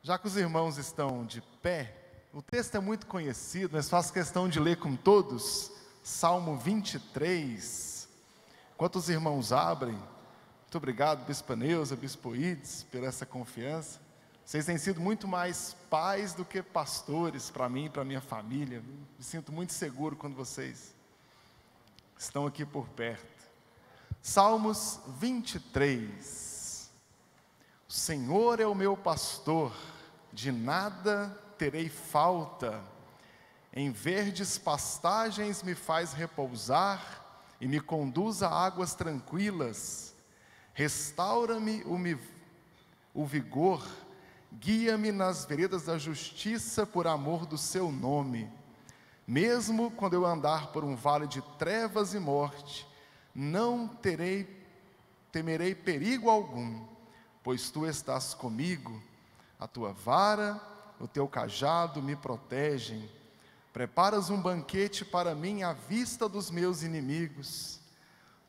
Já que os irmãos estão de pé, o texto é muito conhecido, mas faço questão de ler com todos, Salmo 23. Enquanto os irmãos abrem, muito obrigado, Bispa Neuza, Bispo Ides, por essa confiança. Vocês têm sido muito mais pais do que pastores para mim e para minha família. Me sinto muito seguro quando vocês estão aqui por perto. Salmos 23. O Senhor é o meu pastor, de nada terei falta. Em verdes pastagens me faz repousar e me conduz a águas tranquilas. Restaura-me o vigor, guia-me nas veredas da justiça por amor do seu nome. Mesmo quando eu andar por um vale de trevas e morte, não temerei perigo algum, pois tu estás comigo. A tua vara, o teu cajado me protegem. Preparas um banquete para mim à vista dos meus inimigos.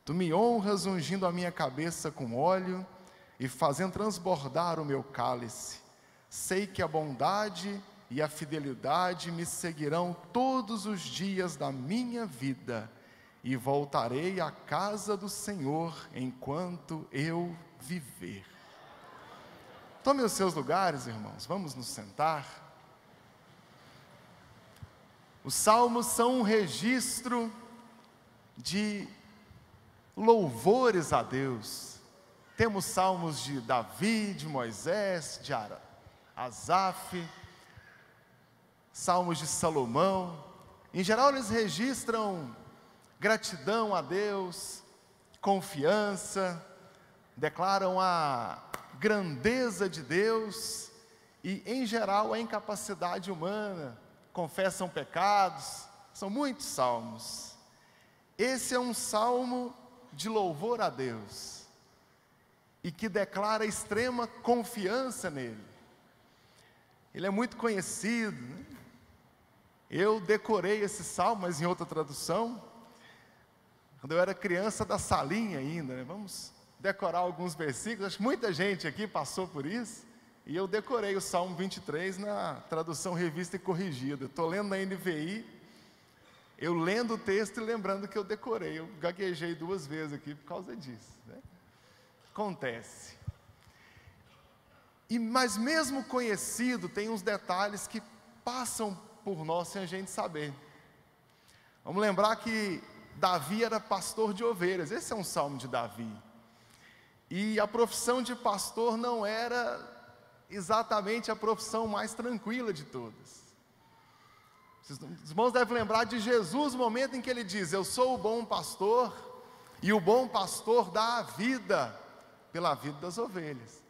Tu me honras ungindo a minha cabeça com óleo e fazendo transbordar o meu cálice. Sei que a bondade e a fidelidade me seguirão todos os dias da minha vida, e voltarei à casa do Senhor enquanto eu viver. Tome os seus lugares, irmãos, vamos nos sentar. Os salmos são um registro de louvores a Deus. Temos salmos de Davi, de Moisés, de Asaf, salmos de Salomão. Em geral eles registram gratidão a Deus, confiança, declaram a grandeza de Deus e, em geral, a incapacidade humana, confessam pecados. São muitos salmos. Esse é um salmo de louvor a Deus e que declara extrema confiança nele. Ele é muito conhecido, né? Eu decorei esse salmo, mas em outra tradução, quando eu era criança, da salinha ainda, né? Vamos decorar alguns versículos. Acho que muita gente aqui passou por isso. E eu decorei o Salmo 23 na tradução revista e corrigida. Estou lendo na NVI, eu lendo o texto e lembrando que eu decorei. Eu gaguejei 2 vezes aqui por causa disso, né? Acontece. Mas mesmo conhecido, tem uns detalhes que passam por nós sem a gente saber. Vamos lembrar que Davi era pastor de ovelhas. Esse é um salmo de Davi. E a profissão de pastor não era exatamente a profissão mais tranquila de todas. Os irmãos devem lembrar de Jesus, no momento em que ele diz: eu sou o bom pastor, e o bom pastor dá a vida pela vida das ovelhas.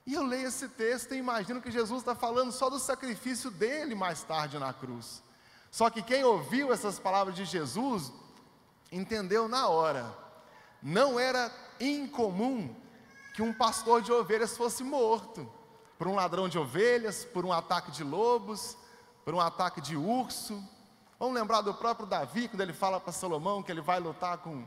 E eu leio esse texto e imagino que Jesus está falando só do sacrifício dele mais tarde na cruz. Só que quem ouviu essas palavras de Jesus entendeu na hora. Não era incomum que um pastor de ovelhas fosse morto por um ladrão de ovelhas, por um ataque de lobos, por um ataque de urso. Vamos lembrar do próprio Davi, quando ele fala para Salomão que ele vai lutar com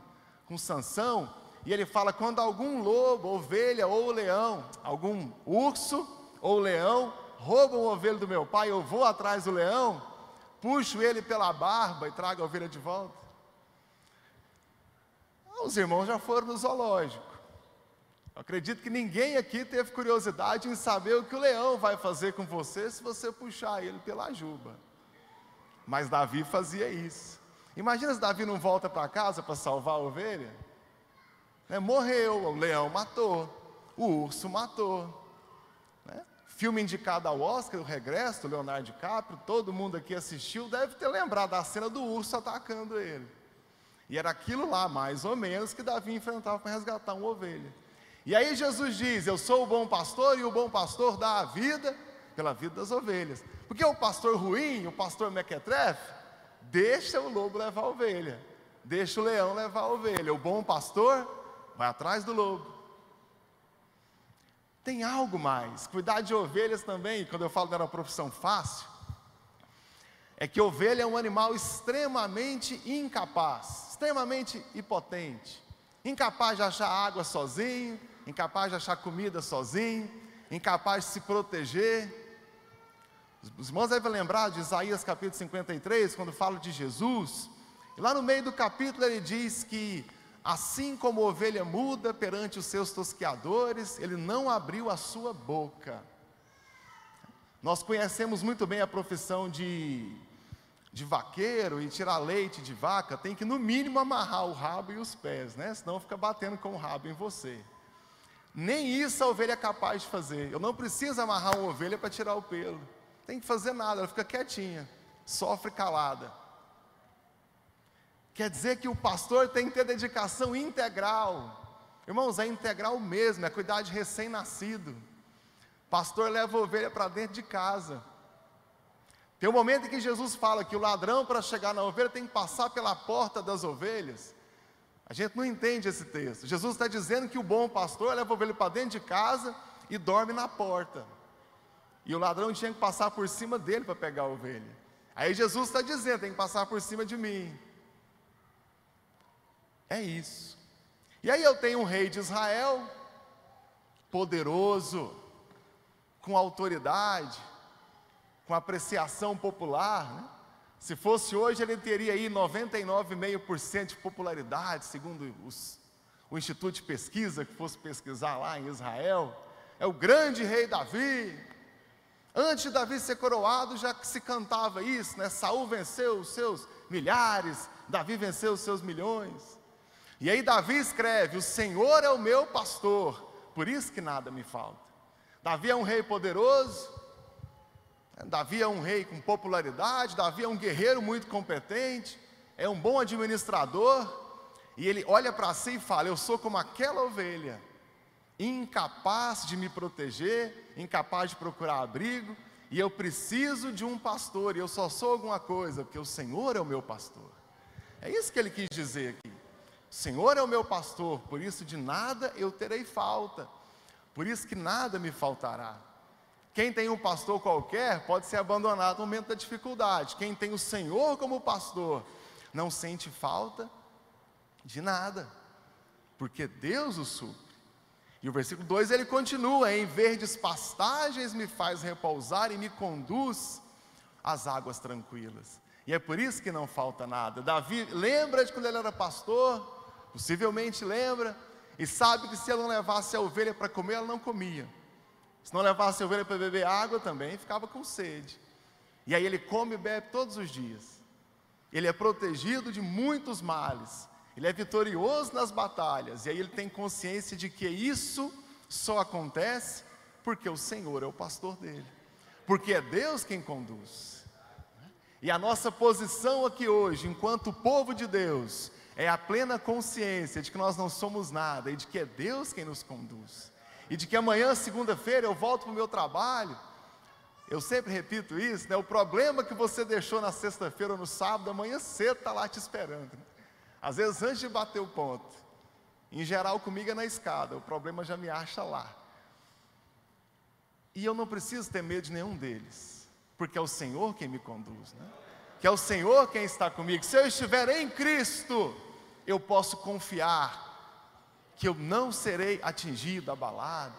Sansão, e ele fala: quando algum lobo, ovelha ou leão, algum urso ou leão rouba uma ovelha do meu pai, eu vou atrás do leão, puxo ele pela barba e trago a ovelha de volta. Os irmãos já foram no zoológico. Eu acredito que ninguém aqui teve curiosidade em saber o que o leão vai fazer com você se você puxar ele pela juba. Mas Davi fazia isso. Imagina se Davi não volta para casa para salvar a ovelha. Morreu, o leão matou, o urso matou, né? Filme indicado ao Oscar, O Regresso, do Leonardo DiCaprio. Todo mundo aqui assistiu, deve ter lembrado da cena do urso atacando ele. E era aquilo lá, mais ou menos, que Davi enfrentava para resgatar uma ovelha. E aí Jesus diz: eu sou o bom pastor, e o bom pastor dá a vida pela vida das ovelhas. Porque o pastor ruim, o pastor mequetrefe, deixa o lobo levar a ovelha, deixa o leão levar a ovelha. O bom pastor vai atrás do lobo. Tem algo mais. Cuidar de ovelhas também, quando eu falo que era uma profissão fácil, é que ovelha é um animal extremamente incapaz, extremamente impotente, incapaz de achar água sozinho, incapaz de achar comida sozinho, incapaz de se proteger. Os irmãos devem lembrar de Isaías capítulo 53, quando fala de Jesus. E lá no meio do capítulo ele diz que, assim como ovelha muda perante os seus tosqueadores, ele não abriu a sua boca. Nós conhecemos muito bem a profissão de vaqueiro, e tirar leite de vaca, tem que no mínimo amarrar o rabo e os pés, né? Senão fica batendo com o rabo em você. Nem isso a ovelha é capaz de fazer. Eu não preciso amarrar uma ovelha para tirar o pelo. Tem que fazer nada, ela fica quietinha, sofre calada. Quer dizer que o pastor tem que ter dedicação integral. Irmãos, é integral mesmo, é cuidar de recém-nascido. Pastor leva a ovelha para dentro de casa. Tem um momento em que Jesus fala que o ladrão, para chegar na ovelha, tem que passar pela porta das ovelhas. A gente não entende esse texto. Jesus está dizendo que o bom pastor leva a ovelha para dentro de casa e dorme na porta. E o ladrão tinha que passar por cima dele para pegar a ovelha. Aí Jesus está dizendo, tem que passar por cima de mim. É isso. E aí eu tenho um rei de Israel, poderoso, com autoridade, com apreciação popular, né? Se fosse hoje, ele teria aí 99,5% de popularidade, segundo o Instituto de Pesquisa, que fosse pesquisar lá em Israel. É o grande rei Davi. Antes de Davi ser coroado, já que se cantava isso, né? Saul venceu os seus milhares, Davi venceu os seus milhões. E aí Davi escreve, o Senhor é o meu pastor, por isso que nada me falta. Davi é um rei poderoso, Davi é um rei com popularidade, Davi é um guerreiro muito competente, é um bom administrador, e ele olha para si e fala, eu sou como aquela ovelha, incapaz de me proteger, incapaz de procurar abrigo, e eu preciso de um pastor, e eu só sou alguma coisa, porque o Senhor é o meu pastor. É isso que ele quis dizer aqui. O Senhor é o meu pastor, por isso de nada eu terei falta, por isso que nada me faltará. Quem tem um pastor qualquer pode ser abandonado no momento da dificuldade. Quem tem o Senhor como pastor não sente falta de nada, porque Deus o supre. E o versículo 2 ele continua, em verdes pastagens me faz repousar e me conduz às águas tranquilas. E é por isso que não falta nada. Davi lembra de quando ele era pastor, possivelmente lembra, e sabe que se ele não levasse a ovelha para comer, ela não comia. Se não levasse a ovelha para beber água também, ficava com sede. E aí ele come e bebe todos os dias. Ele é protegido de muitos males. Ele é vitorioso nas batalhas. E aí ele tem consciência de que isso só acontece porque o Senhor é o pastor dele. Porque é Deus quem conduz. E a nossa posição aqui hoje, enquanto povo de Deus, é a plena consciência de que nós não somos nada e de que é Deus quem nos conduz. E de que amanhã, segunda-feira, eu volto para o meu trabalho. Eu sempre repito isso, né? O problema que você deixou na sexta-feira ou no sábado, amanhã cedo está lá te esperando. Às vezes antes de bater o ponto. Em geral comigo é na escada, o problema já me acha lá. E eu não preciso ter medo de nenhum deles, porque é o Senhor quem me conduz, né? Que é o Senhor quem está comigo. Se eu estiver em Cristo, eu posso confiar que eu não serei atingido, abalado.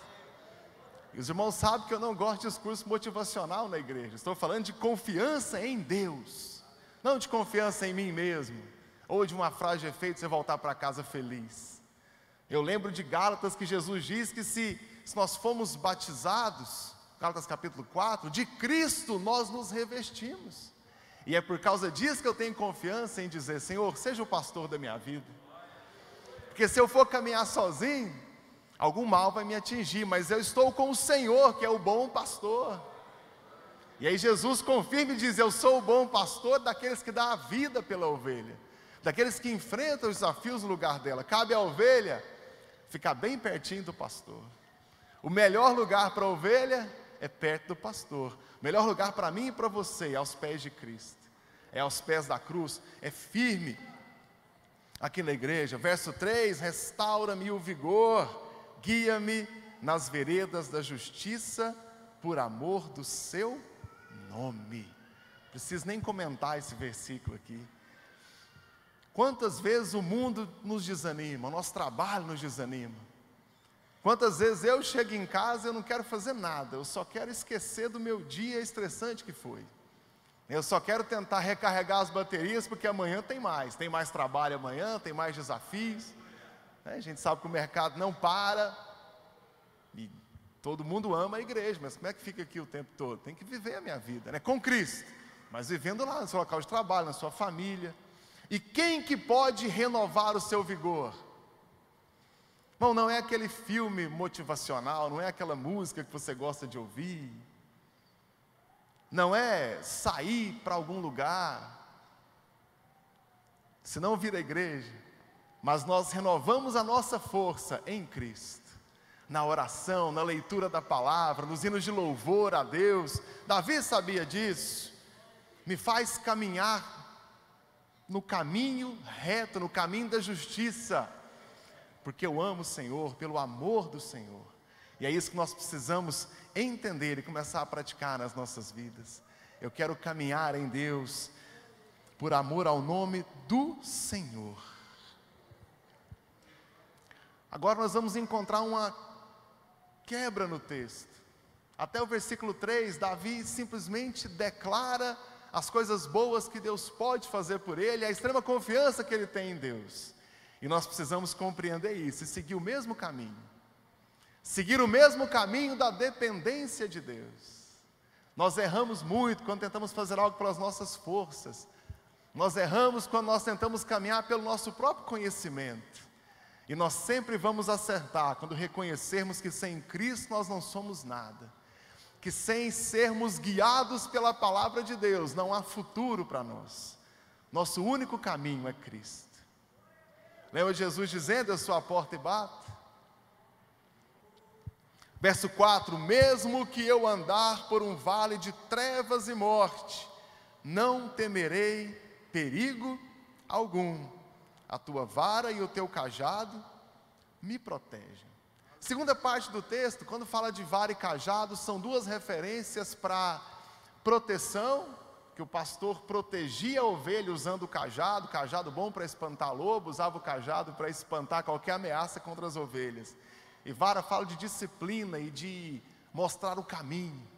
E os irmãos sabem que eu não gosto de discurso motivacional na igreja. Estou falando de confiança em Deus, não de confiança em mim mesmo, ou de uma frase de efeito, você voltar para casa feliz. Eu lembro de Gálatas, que Jesus diz que se nós fomos batizados, Gálatas capítulo 4, de Cristo nós nos revestimos. E é por causa disso que eu tenho confiança em dizer, Senhor, seja o pastor da minha vida. Porque se eu for caminhar sozinho, algum mal vai me atingir, mas eu estou com o Senhor, que é o bom pastor. E aí Jesus confirma e diz, eu sou o bom pastor daqueles que dão a vida pela ovelha, daqueles que enfrentam os desafios no lugar dela. Cabe à ovelha ficar bem pertinho do pastor. O melhor lugar para a ovelha é perto do pastor. O melhor lugar para mim e para você é aos pés de Cristo, é aos pés da cruz, é firme aqui na igreja. Verso 3, restaura-me o vigor, guia-me nas veredas da justiça, por amor do seu nome. Não preciso nem comentar esse versículo aqui. Quantas vezes o mundo nos desanima, o nosso trabalho nos desanima. Quantas vezes eu chego em casa e eu não quero fazer nada, eu só quero esquecer do meu dia estressante que foi. Eu só quero tentar recarregar as baterias, porque amanhã tem mais trabalho amanhã, tem mais desafios. A gente sabe que o mercado não para, e todo mundo ama a igreja, mas como é que fica aqui o tempo todo? Tem que viver a minha vida, com Cristo, mas vivendo lá no seu local de trabalho, na sua família. E quem que pode renovar o seu vigor? Bom, não é aquele filme motivacional, não é aquela música que você gosta de ouvir, não é sair para algum lugar, senão vir à igreja, mas nós renovamos a nossa força em Cristo, na oração, na leitura da palavra, nos hinos de louvor a Deus. Davi sabia disso. Me faz caminhar no caminho reto, no caminho da justiça, porque eu amo o Senhor, pelo amor do Senhor. E é isso que nós precisamos entender e começar a praticar nas nossas vidas. Eu quero caminhar em Deus, por amor ao nome do Senhor. Agora nós vamos encontrar uma quebra no texto. Até o versículo 3, Davi simplesmente declara as coisas boas que Deus pode fazer por ele, a extrema confiança que ele tem em Deus. E nós precisamos compreender isso e seguir o mesmo caminho. Seguir o mesmo caminho da dependência de Deus. Nós erramos muito quando tentamos fazer algo pelas nossas forças. Nós erramos quando nós tentamos caminhar pelo nosso próprio conhecimento. E nós sempre vamos acertar quando reconhecermos que sem Cristo nós não somos nada. Que sem sermos guiados pela palavra de Deus não há futuro para nós. Nosso único caminho é Cristo. Lembra de Jesus dizendo: eu sou a porta e bato? Verso 4: mesmo que eu andar por um vale de trevas e morte, não temerei perigo algum. A tua vara e o teu cajado me protegem. Segunda parte do texto, quando fala de vara e cajado, são duas referências para proteção, que o pastor protegia a ovelha usando o cajado bom para espantar lobo, usava o cajado para espantar qualquer ameaça contra as ovelhas. E vara fala de disciplina e de mostrar o caminho.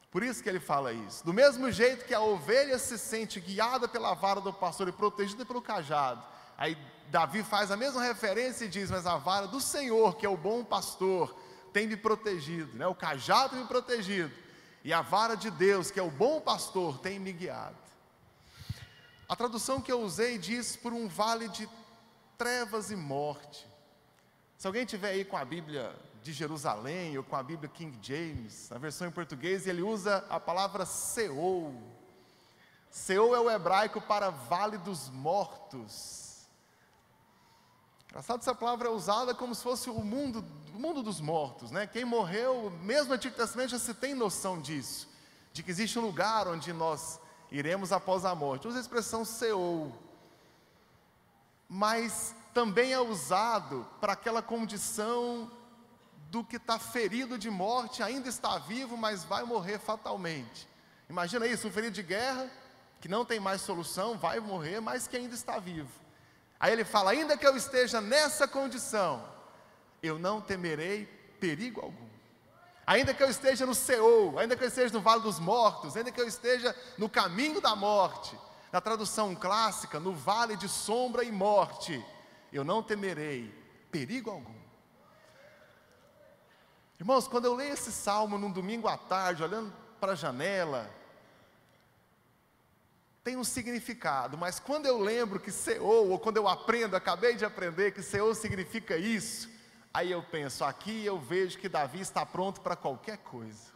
Por isso que ele fala isso. Do mesmo jeito que a ovelha se sente guiada pela vara do pastor e protegida pelo cajado, aí Davi faz a mesma referência e diz: mas a vara do Senhor, que é o bom pastor, tem me protegido, o cajado tem me protegido. E a vara de Deus, que é o bom pastor, tem me guiado. A tradução que eu usei diz: por um vale de trevas e morte. Se alguém tiver aí com a Bíblia de Jerusalém, ou com a Bíblia King James, na versão em português, ele usa a palavra Seol. Seol é o hebraico para vale dos mortos. Engraçado, essa palavra é usada como se fosse o mundo dos mortos, Quem morreu, mesmo no Antigo Testamento já se tem noção disso, de que existe um lugar onde nós iremos após a morte. Usa a expressão Seol, mas também é usado para aquela condição do que está ferido de morte, ainda está vivo, mas vai morrer fatalmente. Imagina isso, um ferido de guerra, que não tem mais solução, vai morrer, mas que ainda está vivo. Aí ele fala: ainda que eu esteja nessa condição, eu não temerei perigo algum. Ainda que eu esteja no Seol, ainda que eu esteja no vale dos mortos, ainda que eu esteja no caminho da morte, na tradução clássica, no vale de sombra e morte, eu não temerei perigo algum. Irmãos, quando eu leio esse salmo num domingo à tarde, olhando para a janela, tem um significado, mas quando eu lembro que Seol, ou quando eu acabei de aprender que Seol significa isso, aí eu penso: aqui eu vejo que Davi está pronto para qualquer coisa.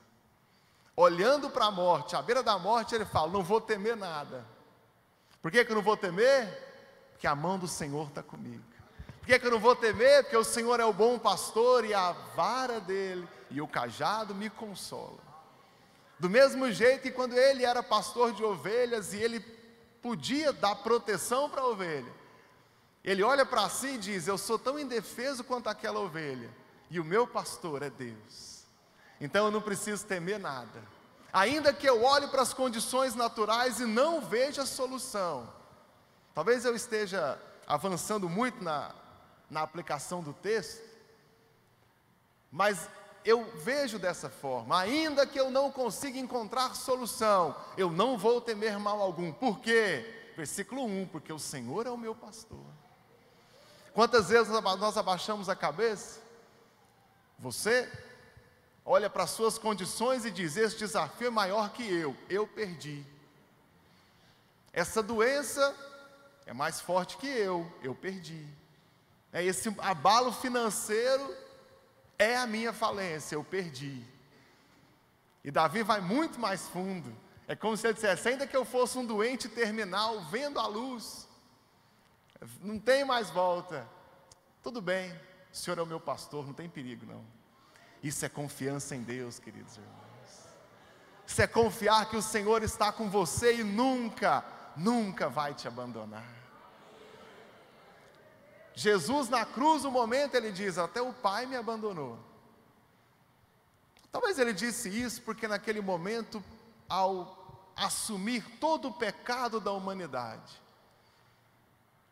Olhando para a morte, à beira da morte, ele fala: não vou temer nada. Por que eu não vou temer? Porque a mão do Senhor está comigo. Por que eu não vou temer? Porque o Senhor é o bom pastor e a vara dele e o cajado me consola. Do mesmo jeito que quando ele era pastor de ovelhas e ele podia dar proteção para a ovelha, ele olha para si e diz: eu sou tão indefeso quanto aquela ovelha, e o meu pastor é Deus, então eu não preciso temer nada. Ainda que eu olhe para as condições naturais e não veja solução, talvez eu esteja avançando muito na aplicação do texto, Mas eu vejo dessa forma: ainda que eu não consiga encontrar solução, eu não vou temer mal algum. Por quê? Versículo 1, porque o Senhor é o meu pastor. Quantas vezes nós abaixamos a cabeça? Você olha para as suas condições e diz: esse desafio é maior que eu perdi. Essa doença é mais forte que eu perdi. Esse abalo financeiro é a minha falência, eu perdi. E Davi vai muito mais fundo. É como se ele dissesse: ainda que eu fosse um doente terminal, vendo a luz, não tem mais volta, tudo bem, o Senhor é o meu pastor, não tem perigo não. Isso é confiança em Deus, queridos irmãos. Isso é confiar que o Senhor está com você e nunca vai te abandonar. Jesus na cruz, no momento ele diz: até o Pai me abandonou. Talvez ele disse isso porque naquele momento, ao assumir todo o pecado da humanidade,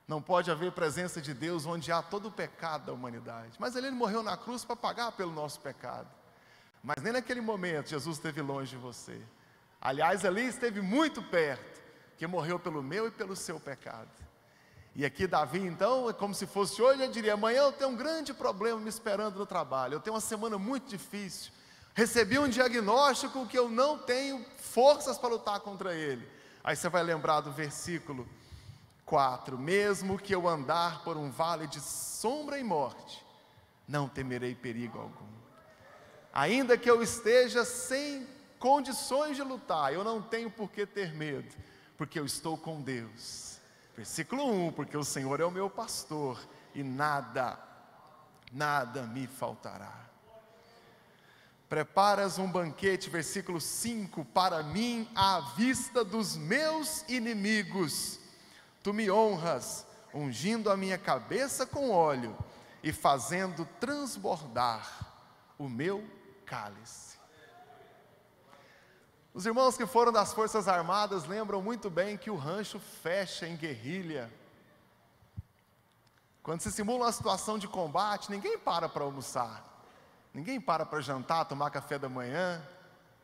não pode haver presença de Deus onde há todo o pecado da humanidade. Mas ele morreu na cruz para pagar pelo nosso pecado. Mas nem naquele momento Jesus esteve longe de você. Aliás, ali esteve muito perto, que morreu pelo meu e pelo seu pecado. E aqui Davi então, é como se fosse hoje, eu diria: amanhã eu tenho um grande problema me esperando no trabalho, eu tenho uma semana muito difícil, recebi um diagnóstico que eu não tenho forças para lutar contra ele. Aí você vai lembrar do versículo 4: mesmo que eu andar por um vale de sombra e morte, não temerei perigo algum. Ainda que eu esteja sem condições de lutar, eu não tenho por que ter medo, porque eu estou com Deus. Versículo 1, porque o Senhor é o meu pastor e nada me faltará. Preparas um banquete, versículo 5, para mim à vista dos meus inimigos. Tu me honras, ungindo a minha cabeça com óleo e fazendo transbordar o meu cálice. Os irmãos que foram das Forças Armadas lembram muito bem que o rancho fecha em guerrilha. Quando se simula uma situação de combate, ninguém para almoçar, ninguém para jantar, tomar café da manhã,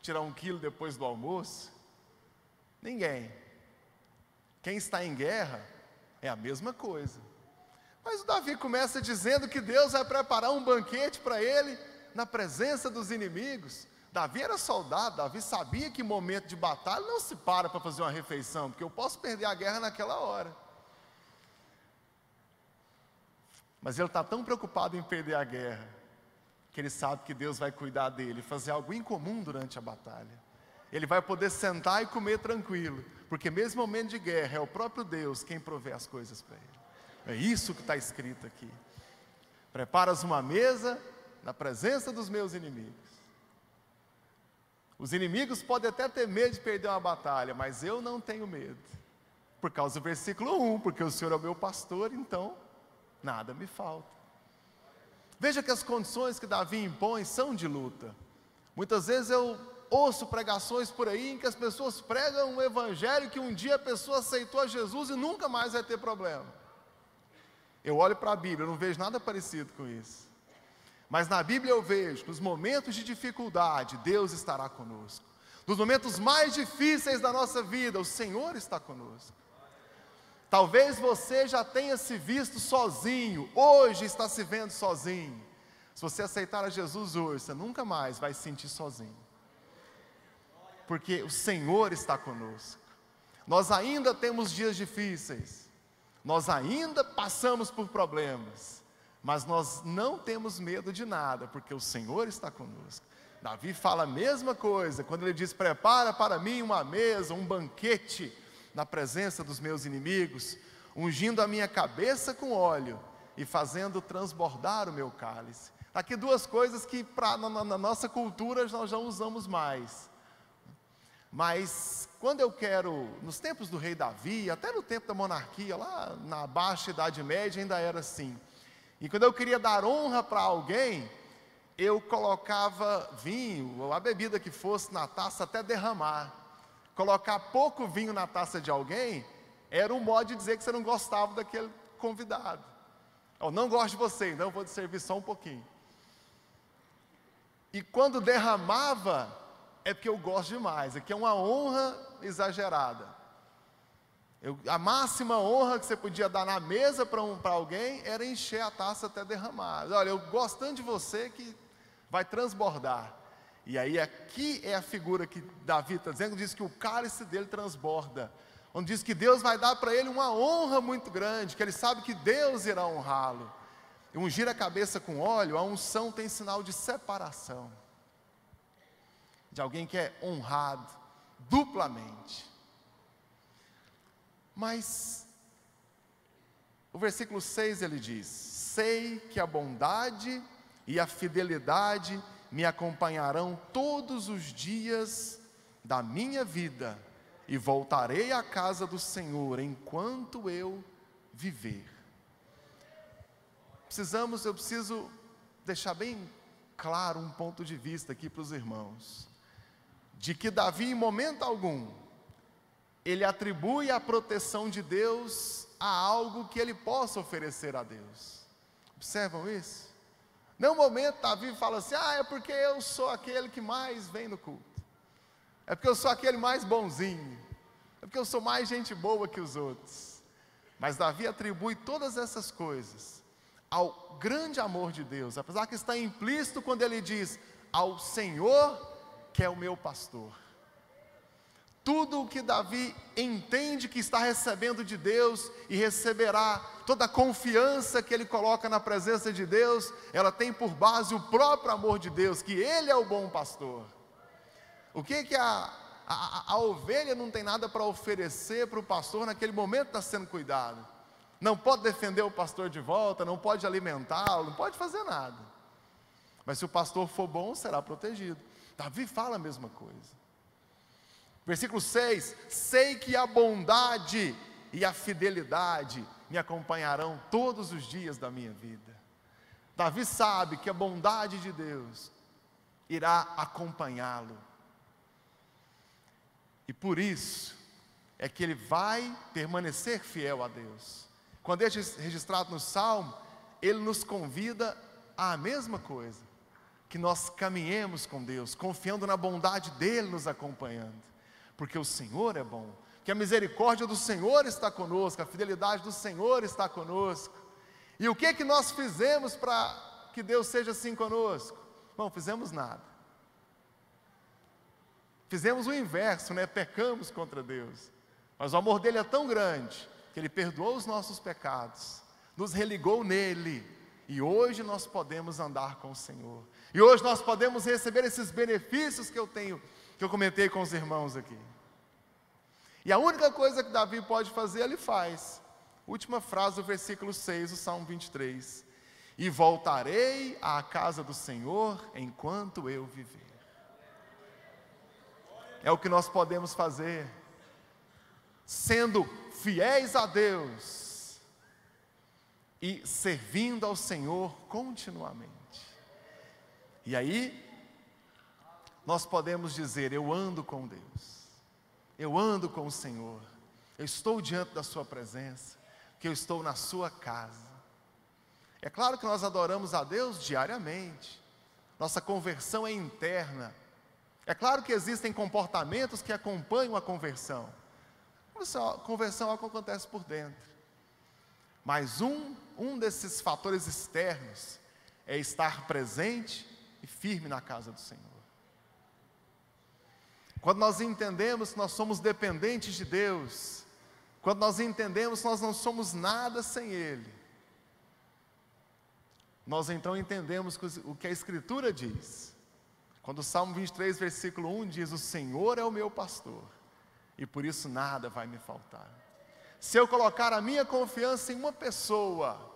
tirar 1 quilo depois do almoço. Ninguém. Quem está em guerra é a mesma coisa. Mas o Davi começa dizendo que Deus vai preparar um banquete para ele na presença dos inimigos. Davi era soldado, Davi sabia que em momento de batalha não se para fazer uma refeição, porque eu posso perder a guerra naquela hora. Mas ele está tão preocupado em perder a guerra, que ele sabe que Deus vai cuidar dele, fazer algo incomum durante a batalha. Ele vai poder sentar e comer tranquilo, porque mesmo em momento de guerra, é o próprio Deus quem provê as coisas para ele. É isso que está escrito aqui: preparas uma mesa na presença dos meus inimigos. Os inimigos podem até ter medo de perder uma batalha, mas eu não tenho medo, por causa do versículo 1, porque o Senhor é o meu pastor, então nada me falta. Veja que as condições que Davi impõe são de luta. Muitas vezes eu ouço pregações por aí em que as pessoas pregam um evangelho que um dia a pessoa aceitou a Jesus e nunca mais vai ter problema. Eu olho para a Bíblia, eu não vejo nada parecido com isso. Mas na Bíblia eu vejo que nos momentos de dificuldade, Deus estará conosco. Nos momentos mais difíceis da nossa vida, o Senhor está conosco. Talvez você já tenha se visto sozinho, hoje está se vendo sozinho. Se você aceitar a Jesus hoje, você nunca mais vai se sentir sozinho. Porque o Senhor está conosco. Nós ainda temos dias difíceis, nós ainda passamos por problemas, mas nós não temos medo de nada, porque o Senhor está conosco. Davi fala a mesma coisa, quando ele diz: prepara para mim uma mesa, um banquete, na presença dos meus inimigos, ungindo a minha cabeça com óleo, e fazendo transbordar o meu cálice. Aqui duas coisas que na nossa cultura nós já usamos mais. Mas quando eu quero, nos tempos do rei Davi, até no tempo da monarquia, lá na Baixa Idade Média ainda era assim. E quando eu queria dar honra para alguém, eu colocava vinho, ou a bebida que fosse na taça até derramar. Colocar pouco vinho na taça de alguém, era um modo de dizer que você não gostava daquele convidado. Eu não gosto de você, então eu vou te servir só um pouquinho. E quando derramava, é porque eu gosto demais, aqui é uma honra exagerada. A máxima honra que você podia dar na mesa para alguém era encher a taça até derramar. Olha, eu gosto tanto de você que vai transbordar. E aí aqui é a figura que Davi está dizendo, diz que o cálice dele transborda. Onde diz que Deus vai dar para ele uma honra muito grande, que ele sabe que Deus irá honrá-lo. E ungir a cabeça com óleo, a unção tem sinal de separação. De alguém que é honrado duplamente. Mas o versículo 6 ele diz: sei que a bondade e a fidelidade me acompanharão todos os dias da minha vida, e voltarei à casa do Senhor enquanto eu viver. Eu preciso deixar bem claro um ponto de vista aqui para os irmãos, de que Davi em momento algum, ele atribui a proteção de Deus a algo que ele possa oferecer a Deus. Observam isso? Num momento Davi fala assim: é porque eu sou aquele que mais vem no culto, é porque eu sou aquele mais bonzinho, é porque eu sou mais gente boa que os outros. Mas Davi atribui todas essas coisas ao grande amor de Deus, apesar que está implícito quando ele diz: ao Senhor que é o meu pastor. Tudo o que Davi entende que está recebendo de Deus e receberá, toda a confiança que ele coloca na presença de Deus, ela tem por base o próprio amor de Deus, que Ele é o bom pastor. O que a ovelha não tem nada para oferecer para o pastor naquele momento está sendo cuidado. Não pode defender o pastor de volta, não pode alimentá-lo, não pode fazer nada. Mas se o pastor for bom, será protegido. Davi fala a mesma coisa. Versículo 6: sei que a bondade e a fidelidade me acompanharão todos os dias da minha vida. Davi sabe que a bondade de Deus irá acompanhá-lo. E por isso é que ele vai permanecer fiel a Deus. Quando é registrado no Salmo, ele nos convida à mesma coisa, que nós caminhemos com Deus, confiando na bondade dEle nos acompanhando, porque o Senhor é bom, que a misericórdia do Senhor está conosco, a fidelidade do Senhor está conosco. E o que nós fizemos para que Deus seja assim conosco? Não fizemos nada. Fizemos o inverso, pecamos contra Deus. Mas o amor dEle é tão grande, que Ele perdoou os nossos pecados, nos religou nele, e hoje nós podemos andar com o Senhor. E hoje nós podemos receber esses benefícios que eu comentei com os irmãos aqui. E a única coisa que Davi pode fazer, ele faz. Última frase do versículo 6, do Salmo 23. E voltarei à casa do Senhor enquanto eu viver. É o que nós podemos fazer, sendo fiéis a Deus e servindo ao Senhor continuamente. E aí, nós podemos dizer: eu ando com Deus, eu ando com o Senhor, eu estou diante da sua presença, que eu estou na sua casa. É claro que nós adoramos a Deus diariamente, nossa conversão é interna. É claro que existem comportamentos que acompanham a conversão. A conversão é algo que acontece por dentro. Mas um desses fatores externos é estar presente e firme na casa do Senhor. Quando nós entendemos que nós somos dependentes de Deus, quando nós entendemos que nós não somos nada sem Ele, nós então entendemos o que a Escritura diz. Quando o Salmo 23, versículo 1 diz: o Senhor é o meu pastor, e por isso nada vai me faltar. Se eu colocar a minha confiança em uma pessoa,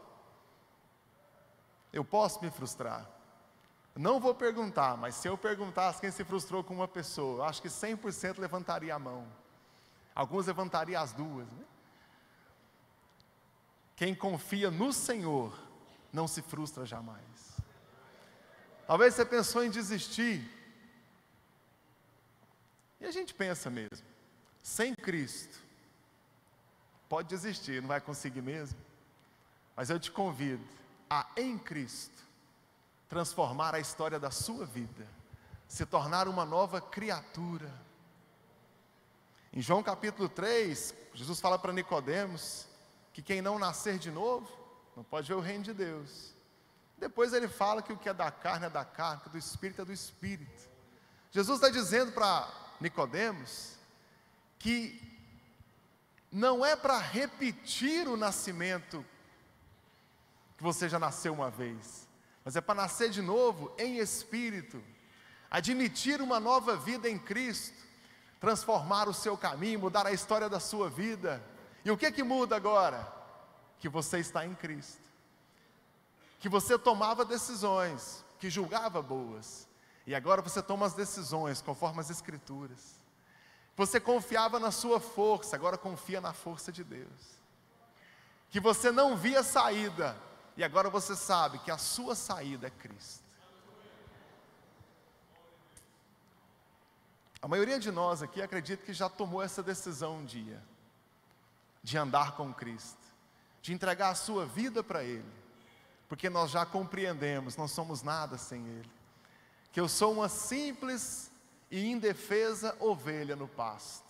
eu posso me frustrar. Não vou perguntar, mas se eu perguntasse quem se frustrou com uma pessoa, eu acho que 100% levantaria a mão. Alguns levantariam as duas, Quem confia no Senhor não se frustra jamais. Talvez você pensou em desistir. E a gente pensa mesmo, sem Cristo, pode desistir, não vai conseguir mesmo. Mas eu te convido a, em Cristo, transformar a história da sua vida, se tornar uma nova criatura. Em João capítulo 3, Jesus fala para Nicodemos que quem não nascer de novo não pode ver o reino de Deus. Depois ele fala que o que é da carne é da carne, que do espírito é do espírito. Jesus está dizendo para Nicodemos que não é para repetir o nascimento que você já nasceu uma vez, mas é para nascer de novo em espírito, admitir uma nova vida em Cristo, transformar o seu caminho, mudar a história da sua vida. E o que muda agora? Que você está em Cristo, que você tomava decisões, que julgava boas, e agora você toma as decisões conforme as Escrituras. Você confiava na sua força, agora confia na força de Deus. Que você não via saída, e agora você sabe que a sua saída é Cristo. A maioria de nós aqui acredita que já tomou essa decisão um dia, de andar com Cristo, de entregar a sua vida para Ele, porque nós já compreendemos, não somos nada sem Ele, que eu sou uma simples e indefesa ovelha no pasto,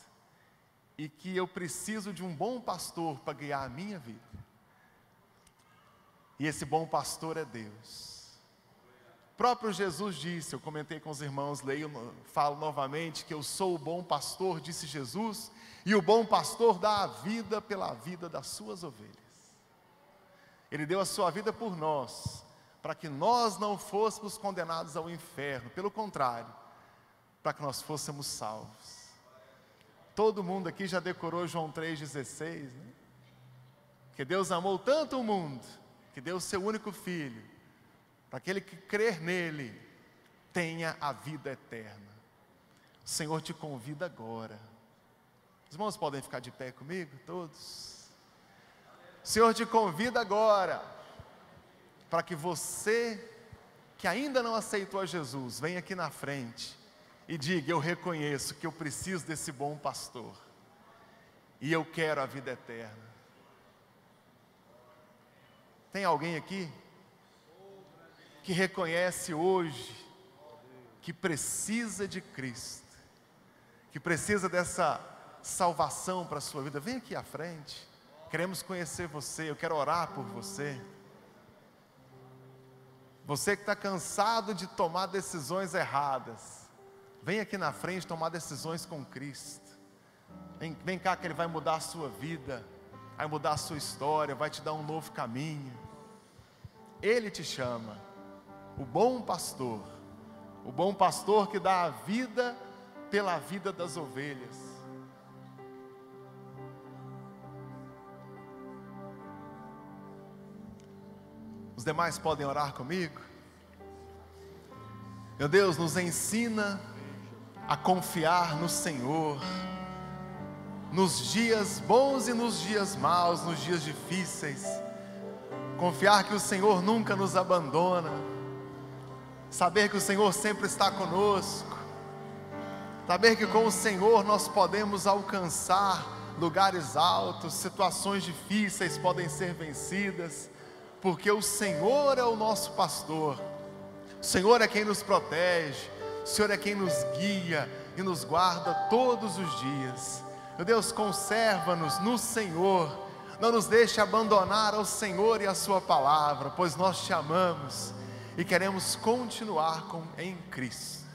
e que eu preciso de um bom pastor para guiar a minha vida, e esse bom pastor é Deus. O próprio Jesus disse, eu comentei com os irmãos, falo novamente, que eu sou o bom pastor, disse Jesus, e o bom pastor dá a vida pela vida das suas ovelhas. Ele deu a sua vida por nós, para que nós não fôssemos condenados ao inferno, pelo contrário, para que nós fôssemos salvos. Todo mundo aqui já decorou João 3,16, né? Que Deus amou tanto o mundo, que deu o seu único Filho, para aquele que crer nele, tenha a vida eterna. O Senhor te convida agora. Os irmãos podem ficar de pé comigo, todos? O Senhor te convida agora, para que você, que ainda não aceitou a Jesus, venha aqui na frente e diga: eu reconheço que eu preciso desse bom pastor, e eu quero a vida eterna. Tem alguém aqui que reconhece hoje que precisa de Cristo, que precisa dessa salvação para a sua vida? Vem aqui à frente, queremos conhecer você, eu quero orar por você. Você que está cansado de tomar decisões erradas, vem aqui na frente tomar decisões com Cristo. Vem cá que Ele vai mudar a sua vida, vai mudar a sua história, vai te dar um novo caminho. Ele te chama, o bom pastor que dá a vida pela vida das ovelhas. Os demais podem orar comigo? Meu Deus, nos ensina a confiar no Senhor, nos dias bons e nos dias maus, nos dias difíceis. Confiar que o Senhor nunca nos abandona, saber que o Senhor sempre está conosco, saber que com o Senhor nós podemos alcançar lugares altos, situações difíceis podem ser vencidas, porque o Senhor é o nosso pastor, o Senhor é quem nos protege, o Senhor é quem nos guia e nos guarda todos os dias. Meu Deus, conserva-nos no Senhor, não nos deixe abandonar ao Senhor e a sua palavra, pois nós te amamos e queremos continuar em Cristo.